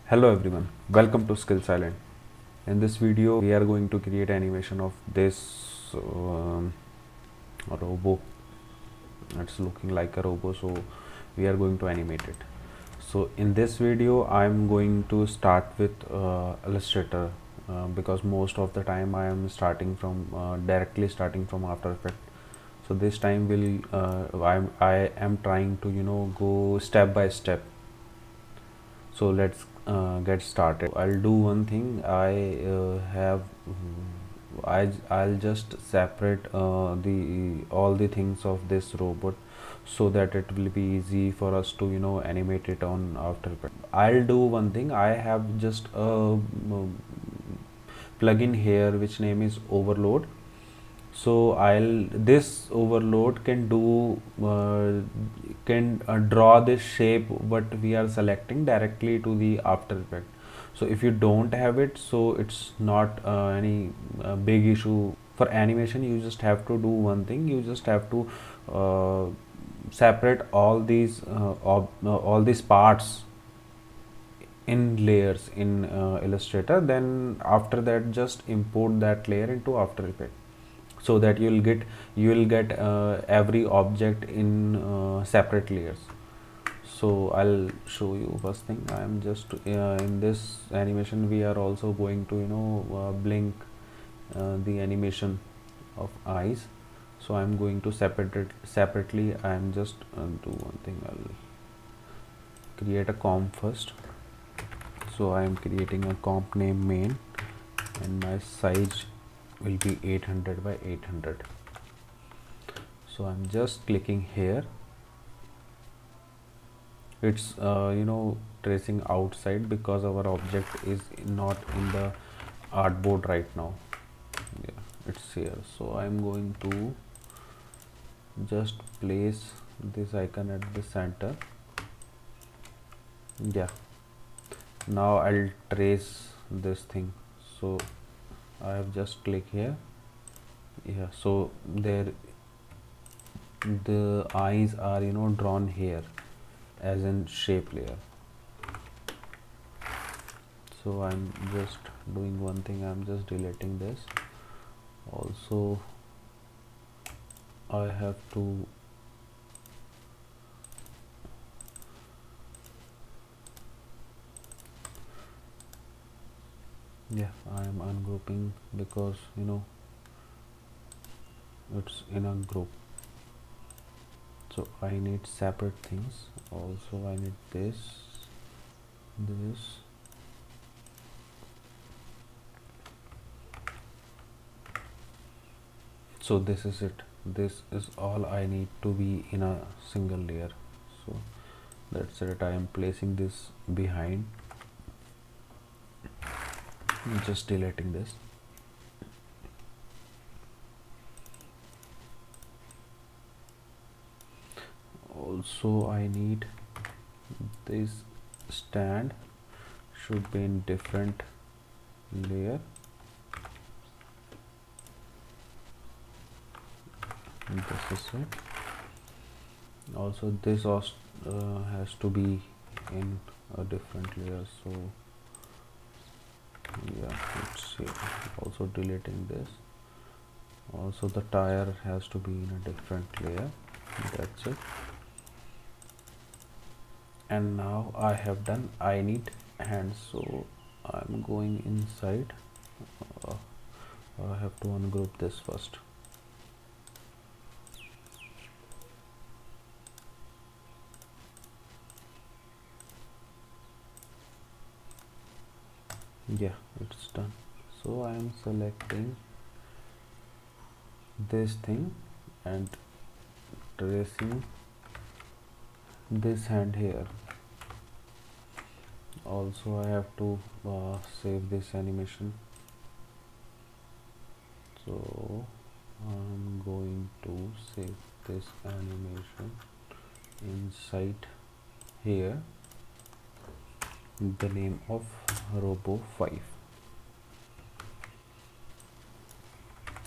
Hello everyone, welcome to Skills Island. In this video, we are going to create animation of this robo. It's looking like a robo, so we are going to animate it. So in this video, I'm going to start with Illustrator because most of the time I am starting from directly starting from After Effects. So this time I am trying to go step by step. So let's get started. I'll do one thing. I'll just separate the all the things of this robot so that it will be easy for us to animate it on After Effects. I'll do one thing. I have just a plugin here which name is Overload. So this overload can do draw this shape what we are selecting directly to the After Effect. So if you don't have it, so it's not any big issue. For animation you just have to do one thing. You just have to separate all these parts in layers in Illustrator. Then after that, just import that layer into After Effects so that you will get every object in separate layers. So I'll show you. First thing, I am just in this animation we are also going to blink the animation of eyes. So I'm going to separate it separately. I'm just do one thing. I'll create a comp first. So I am creating a comp name main, and my size will be 800 by 800. So I'm just clicking here. It's tracing outside because our object is not in the artboard right now. Yeah, it's here. So I'm going to just place this icon at the center. Yeah, now I'll trace this thing. So I have just click here. Yeah, so there the eyes are drawn here as in shape layer. So I'm just doing one thing. I'm just deleting this. Also I have to I am ungrouping because it's in a group. So I need separate things. Also I need this. So this is it. This is all I need to be in a single layer. So that's it. I am placing this behind. Just deleting this. Also I need this stand should be in different layer. And this is it. Also this has to be in a different layer. So yeah, let's see. Also deleting this. Also the tire has to be in a different layer. That's it. And now I have done. I need hands, so I'm going inside. I have to ungroup this first. Yeah, it's done. So I am selecting this thing and tracing this hand here. Also I have to save this animation. So I'm going to save this animation inside here, the name of Robo 5.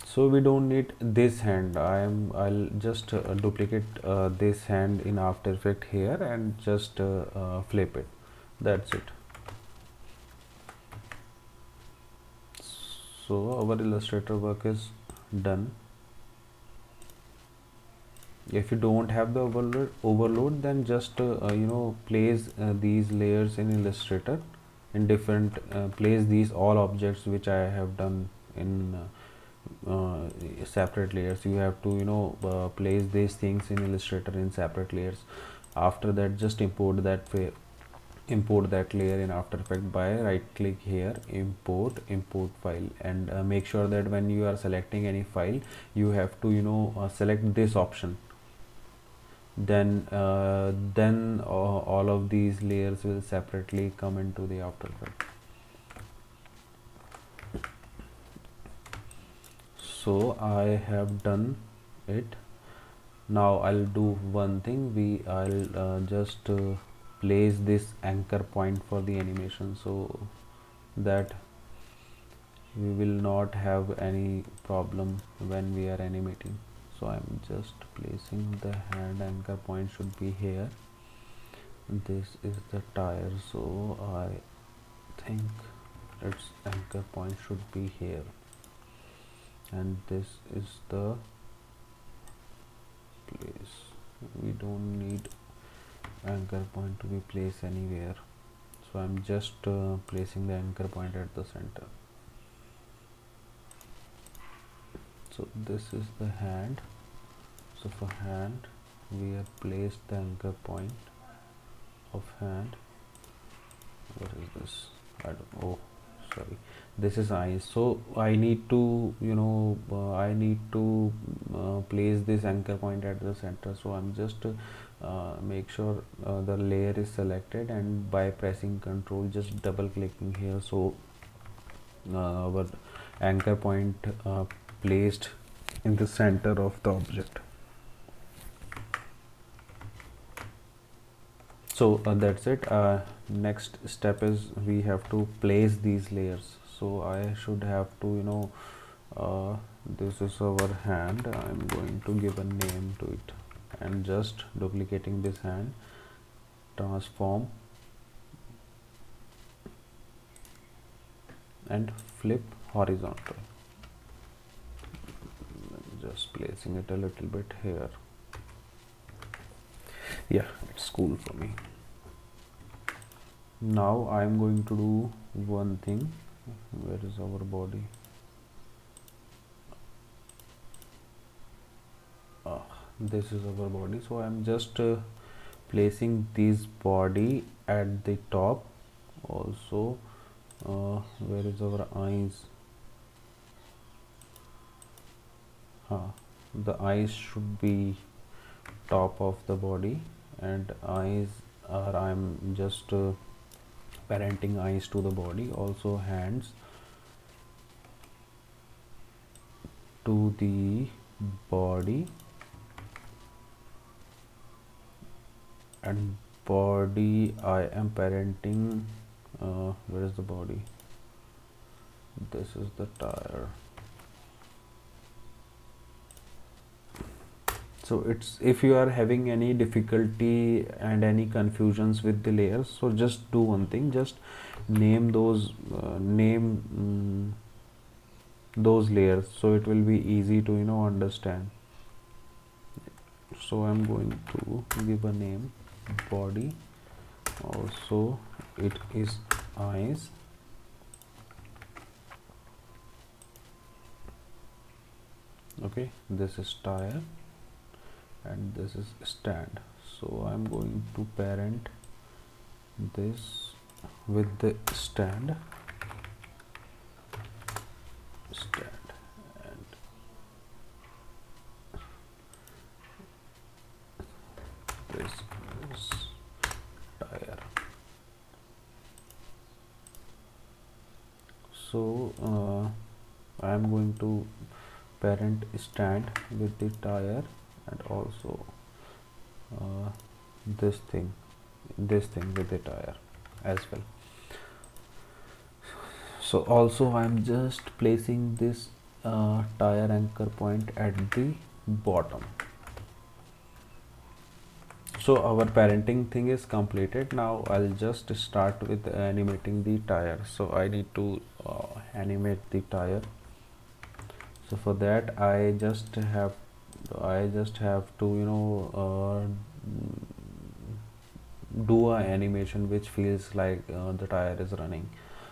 So we don't need this hand. I'll just duplicate this hand in After Effects here and just flip it. That's it. So our Illustrator work is done. If you don't have the overload, then just place these layers in Illustrator in different place these all objects which I have done in separate layers. You have to place these things in Illustrator in separate layers. After that, just import that layer in After Effects by right click here, import file, and make sure that when you are selecting any file, you have to select this option. Then all of these layers will separately come into the After Effects. So I have done it. Now I'll do one thing. I'll just place this anchor point for the animation, so that we will not have any problem when we are animating. So I'm just placing the hand anchor point should be here. This is the tire, so I think its anchor point should be here, and this is the place. We don't need anchor point to be placed anywhere, so I'm just placing the anchor point at the center. So this is the hand. So for hand, we have placed the anchor point of hand. What is this? I don't. Oh, sorry. This is eyes. So I need to place this anchor point at the center. So I'm just make sure the layer is selected, and by pressing Ctrl, just double clicking here. So our anchor point placed in the center of the object. So that's it. Next step is we have to place these layers. So I should have to this is our hand. I'm going to give a name to it, and just duplicating this hand, transform and flip horizontal. Just placing it a little bit here. Yeah, it's cool for me. Now I'm going to do one thing. Where is our body? This is our body. So I'm just placing this body at the top. Also, where is our eyes? The eyes should be top of the body, and eyes are, I'm just parenting eyes to the body. Also hands to the body, and body I am parenting where is the body? This is the tire. So it's, if you are having any difficulty and any confusions with the layers, so just do one thing, just name those those layers, so it will be easy to understand. So I'm going to give a name, body, also it is eyes, okay, this is tire, and this is stand. So I'm going to parent this with the stand, and this is tire. So I am going to parent stand with the tire, and also this thing with the tire as well. So also I'm just placing this tire anchor point at the bottom. So our parenting thing is completed. Now I'll just start with animating the tire. So I need to animate the tire. So for that I just have to, you know, do a animation which feels like the tire is running.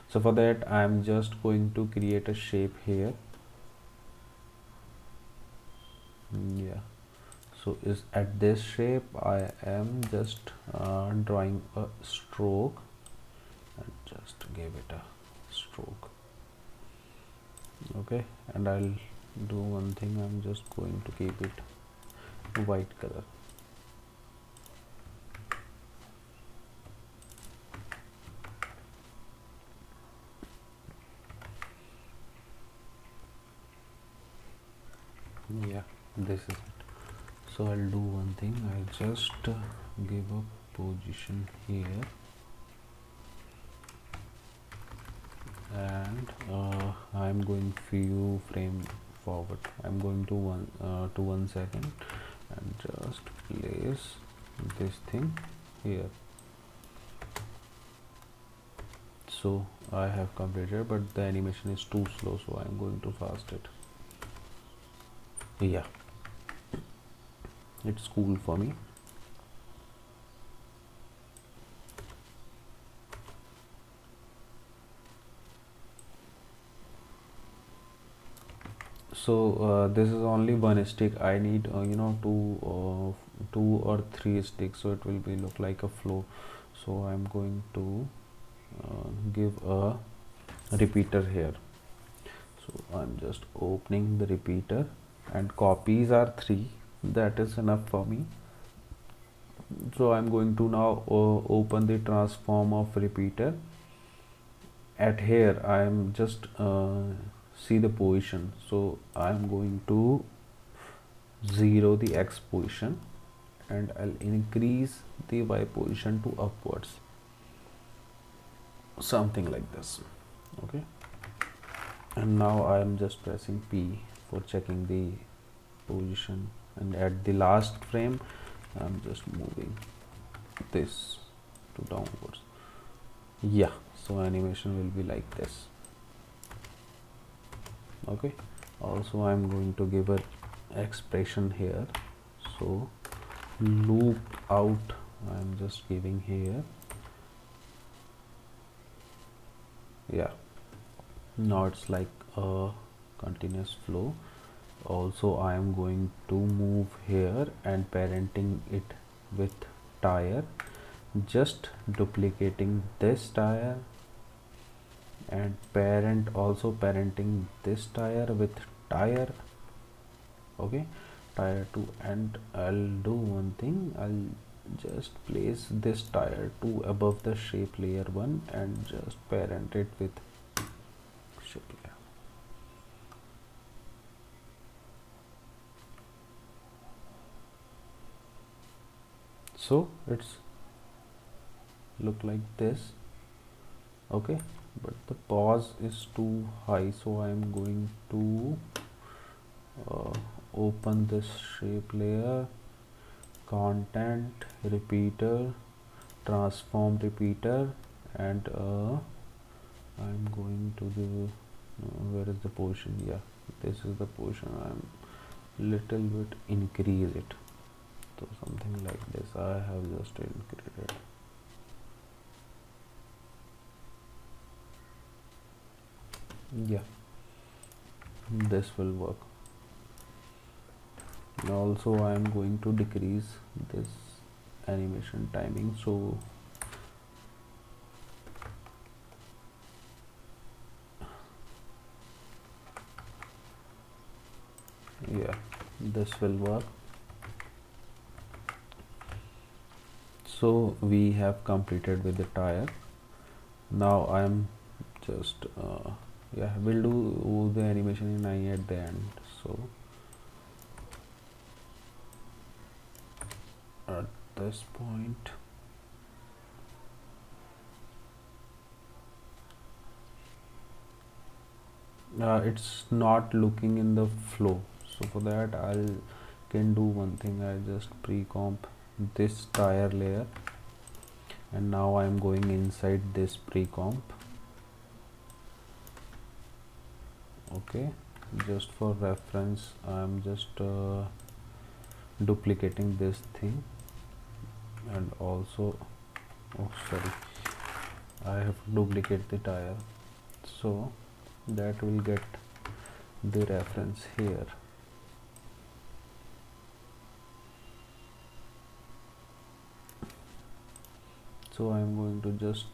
So for that I'm just going to create a shape here. Yeah, so is at this shape I am just drawing a stroke and just give it a stroke. Okay, and I'll do one thing, I'm just going to keep it white color. Yeah, this is it. So I'll do one thing, I'll just give a position here, and I'm going few frame forward. I'm going to 1 second and just place this thing here. So I have completed, but the animation is too slow, so I'm going to fast it. Yeah, it's cool for me. So this is only one stick. I need you know, two or three sticks, so it will be look like a flow. So I'm going to give a repeater here. So I'm just opening the repeater, and copies are 3, that is enough for me. So I'm going to now open the transform of repeater. At here I am just see the position, so I'm going to 0 the X position, and I'll increase the Y position to upwards, something like this. Okay, and now I am just pressing P for checking the position, and at the last frame I'm just moving this to downwards. Yeah, so animation will be like this. Okay, also I'm going to give a expression here, so loop out I'm just giving here. Yeah, now it's like a continuous flow. Also I am going to move here and parenting it with tire, just duplicating this tire, and parent also parenting this tire with tire. Okay, tire 2, and I'll do one thing, I'll just place this tire 2 above the shape layer 1 and just parent it with shape layer. So it's look like this. Okay, but the pause is too high, so I'm going to open this shape layer, content repeater, transform repeater, and I'm going to the where is the position? Yeah, this is the position. I'm little bit increase it, so something like this. I have just increased it. Yeah, this will work. Also I am going to decrease this animation timing, so yeah, this will work. So we have completed with the tire. Now I am just yeah, we'll do the animation in eye at the end. So at this point it's not looking in the flow, so for that I'll can do one thing, I just pre-comp this tire layer, and now I'm going inside this pre-comp. Okay, just for reference, I'm just duplicating this thing, and also, oh sorry, I have to duplicate the tire, so that will get the reference here. So I'm going to just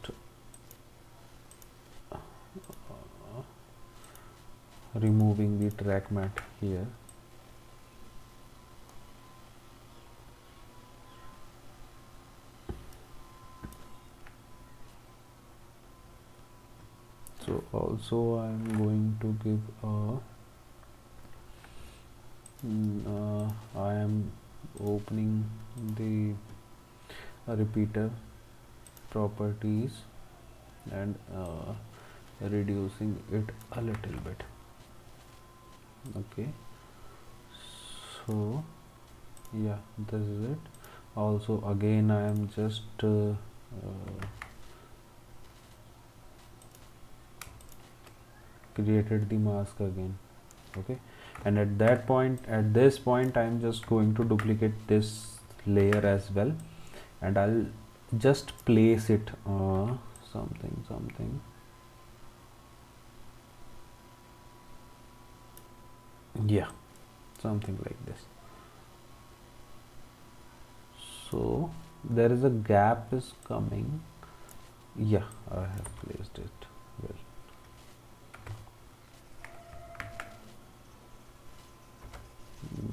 removing the track mat here. So also I'm going to give I am opening the repeater properties and reducing it a little bit. Okay, so yeah, this is it. Also again I am just created the mask again. Okay, and at this point I'm just going to duplicate this layer as well, and I'll just place it something, yeah, something like this. So there is a gap is coming. Yeah, I have placed it well.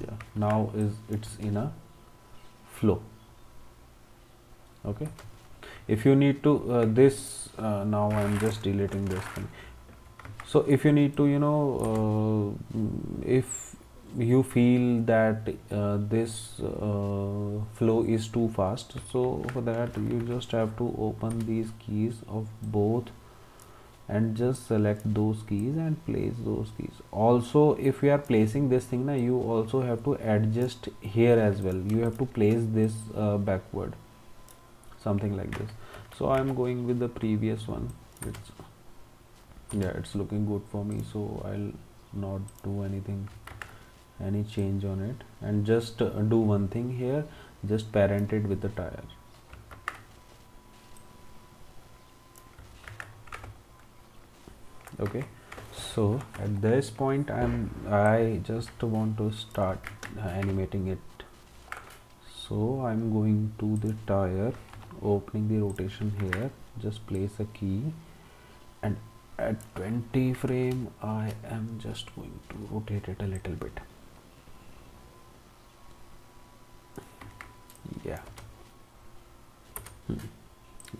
Yeah, now it's in a flow. Okay, if you need to this now I'm just deleting this thing. So if you need to, if you feel that this flow is too fast, so for that you just have to open these keys of both and just select those keys and place those keys. Also if you are placing this thing now, you also have to adjust here as well. You have to place this backward, something like this. So I'm going with the previous one. It's, yeah, it's looking good for me, so I'll not do any change on it, and just do one thing here, just parent it with the tire. Okay, so at this point I just want to start animating it. So I'm going to the tire, opening the rotation here, just place a key, and at 20 frame I am just going to rotate it a little bit. Yeah,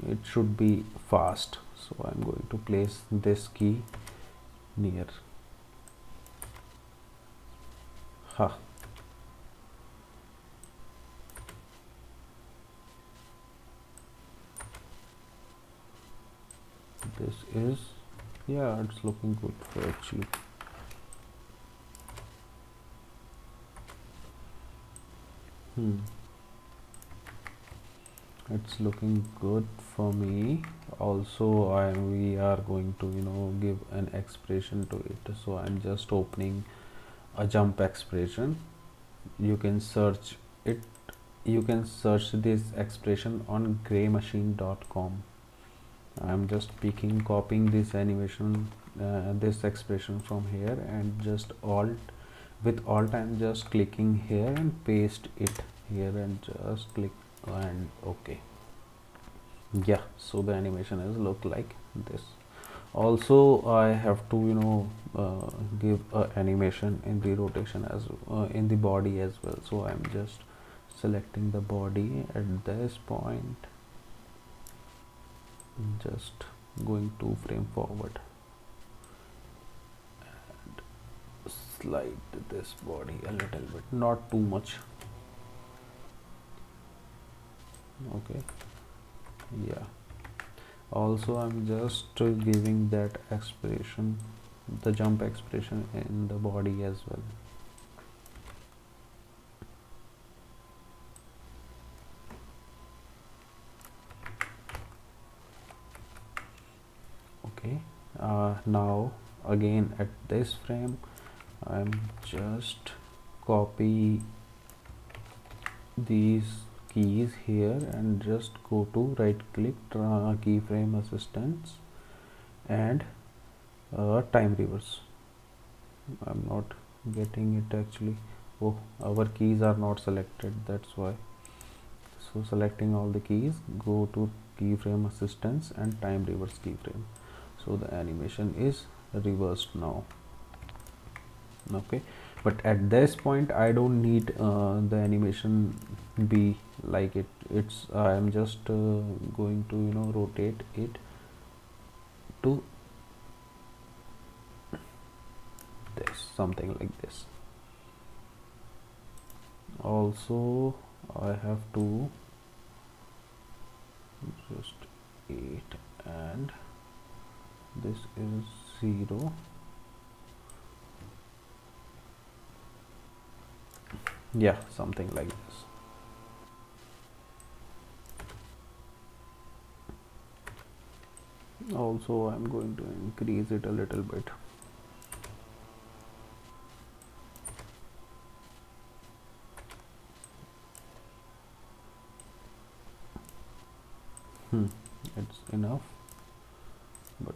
it should be fast, so I'm going to place this key near. Ha, this is, yeah, it's looking good for actually. It's looking good for me. Also we are going to give an expression to it, so I'm just opening a jump expression. You can search it, you can search this expression on graymachine.com. I'm just copying this animation, this expression from here, and just alt I'm just clicking here and paste it here and just click and okay. Yeah, so the animation is look like this. Also I have to give a animation in the rotation as in the body as well. So I'm just selecting the body at this point, just going 2 frame forward and slide this body a little bit, not too much. Okay, yeah, also I'm just giving that expression, the jump expression in the body as well. Okay, now again at this frame I'm just copy these keys here and just go to right click keyframe assistance and time reverse. I'm not getting it actually. Oh, our keys are not selected, that's why. So selecting all the keys, go to keyframe assistance and time reverse keyframe, so the animation is reversed now. Okay, but at this point I don't need the animation be like it's I am just going to rotate it to this, something like this. Also I have to just 8 and this is 0. Yeah, something like this. Also I'm going to increase it a little bit. It's enough, but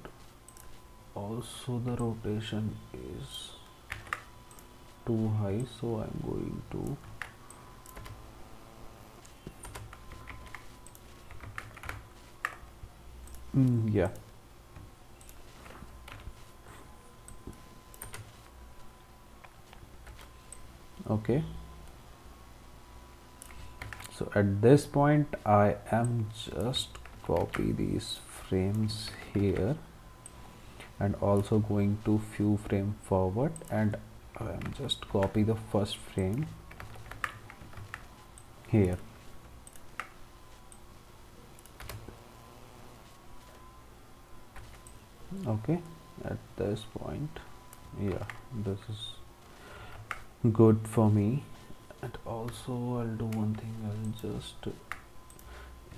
also the rotation is too high, so I'm going to yeah. Okay, so at this point I am just copy these frames here and also going to few frame forward, and I am just copy the first frame here. Okay, at this point, yeah, this is good for me. And also I'll do one thing, I'll just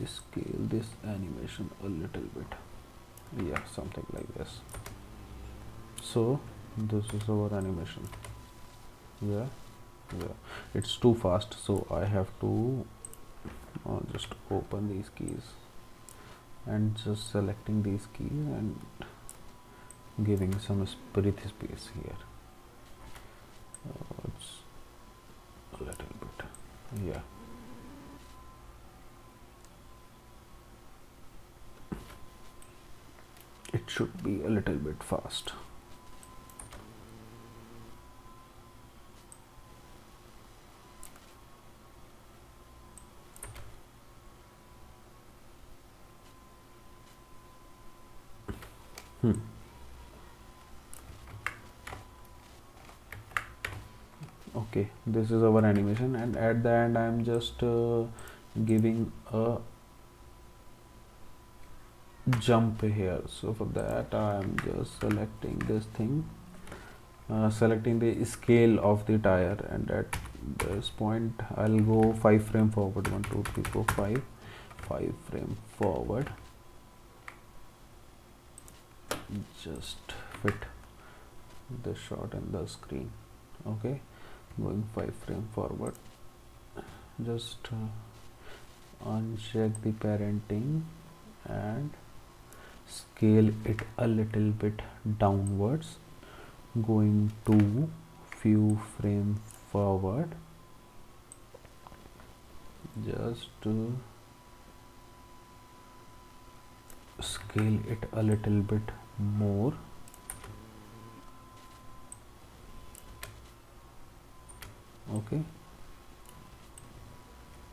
scale this animation a little bit, yeah, something like this. So this is our animation. Yeah, it's too fast, so I have to just open these keys and just selecting these keys and giving some breathe space here. It's a little bit, yeah. It should be a little bit fast. Okay, this is our animation, and at the end I'm just giving a jump here. So for that I'm just selecting this thing, selecting the scale of the tire, and at this point I'll go 5 frame forward, 1 2 3 4 5 frame forward, just fit the shot in the screen. Okay, going 5 frame forward, just uncheck the parenting and scale it a little bit downwards, going to few frame forward, just to scale it a little bit more. Okay,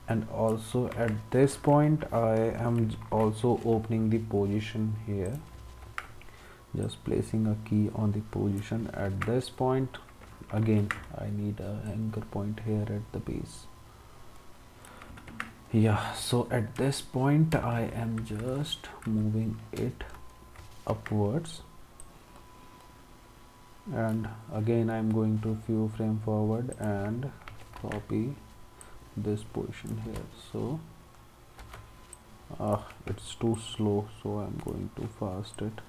and also at this point I am also opening the position here, just placing a key on the position. At this point again I need a anchor point here at the base. Yeah, so at this point I am just moving it upwards, and again I'm going to few frame forward and copy this position here. So it's too slow, so I'm going to fast it.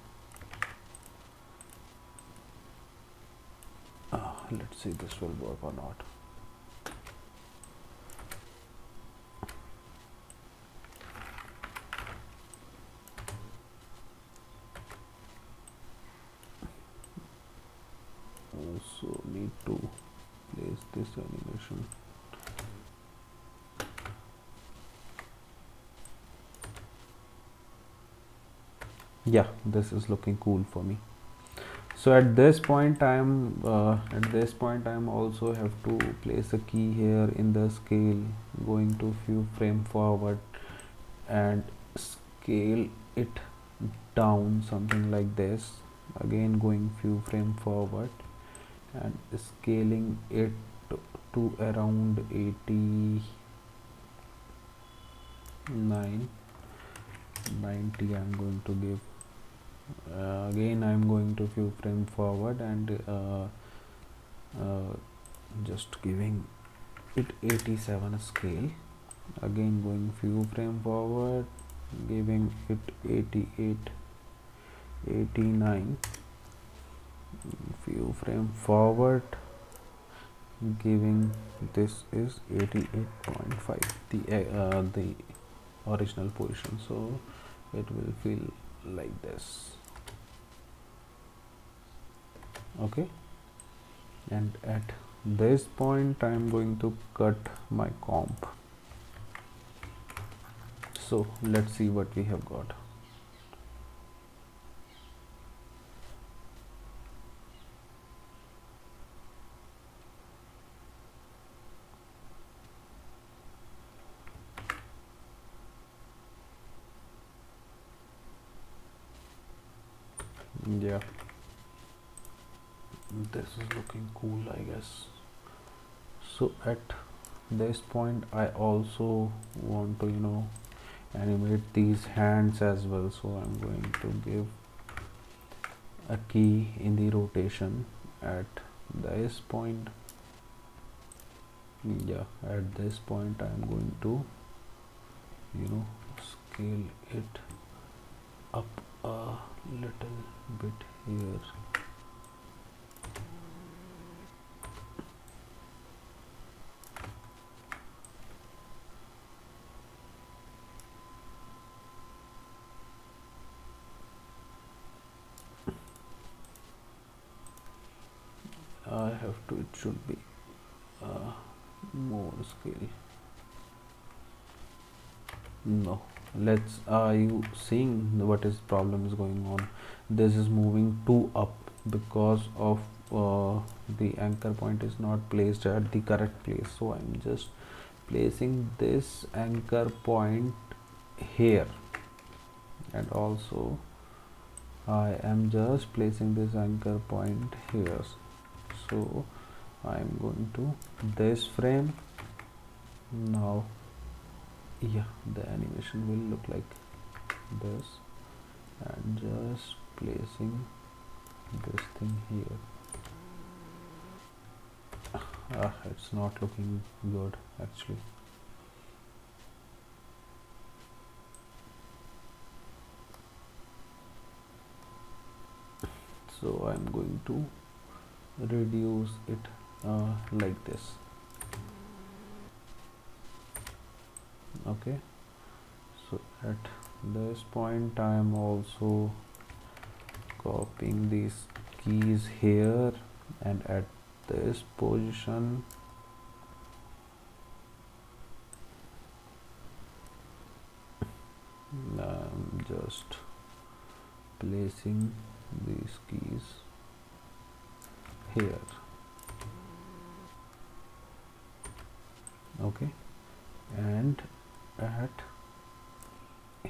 Let's see this will work or not. Also need to place this animation. Yeah, this is looking cool for me. So at this point I'm also have to place a key here in the scale, going to few frame forward and scale it down something like this, again going few frame forward and scaling it to around 89 90. I'm going to give again I'm going to few frame forward and just giving it 87 scale, again going few frame forward, giving it 88 89, few frame forward, giving this is 88.5, the original position, so it will feel like this. Okay, and at this point I am going to cut my comp. So let's see what we have got. Yeah, this is looking cool, I guess. So at this point I also want to animate these hands as well, so I'm going to give a key in the rotation at this point. Yeah, at this point I'm going to scale it up a little bit here. I have to, it should be more scale. No, let's are you seeing what is problem is going on? This is moving too up because of the anchor point is not placed at the correct place, so I'm just placing this anchor point here, and also I am just placing this anchor point here. So I am going to this frame now. Yeah, the animation will look like this, and just placing this thing here. It's not looking good actually. So I'm going to reduce it like this. Okay, so at this point I am also copying these keys here, and at this position I'm just placing these keys here. Okay, and at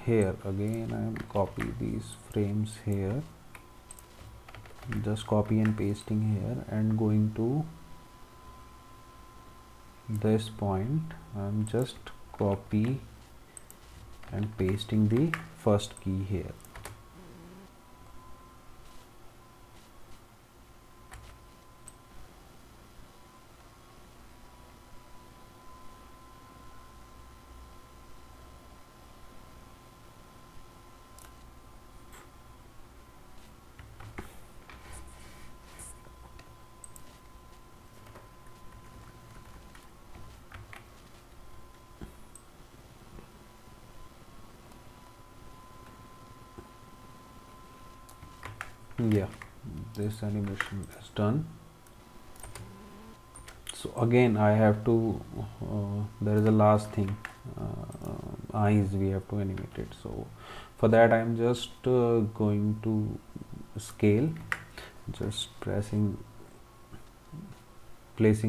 here again I am copy these frames here, just copy and pasting here, and going to this point I'm just copy and pasting the first key here. Yeah, this animation is done. So again I have to there is a last thing, eyes we have to animate it. So for that I'm just going to scale, just placing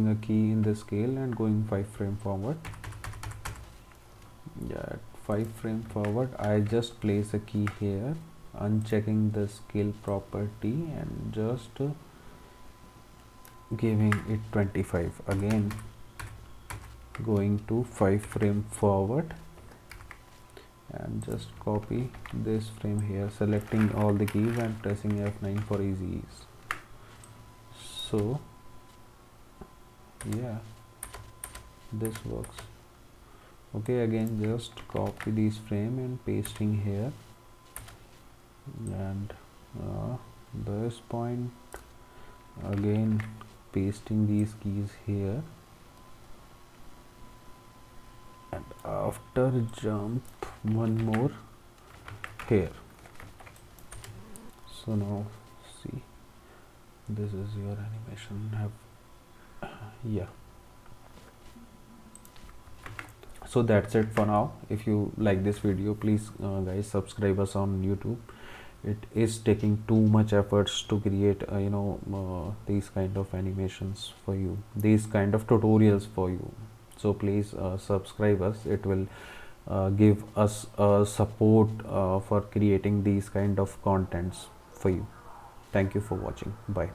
a key in the scale and going 5 frame forward. Yeah, at 5 frame forward I just place a key here, unchecking the scale property and just giving it 25. Again going to 5 frame forward and just copy this frame here, selecting all the keys and pressing F9 for easy ease. So yeah, this works. Okay, again just copy this frame and pasting here, and this point again pasting these keys here, and after jump one more here. So now see, this is your animation. Have yeah, so that's it for now. If you like this video, please guys subscribe us on YouTube. It is taking too much efforts to create these kind of animations for you, these kind of tutorials for you. So please subscribe us. It will give us support for creating these kind of contents for you. Thank you for watching. Bye.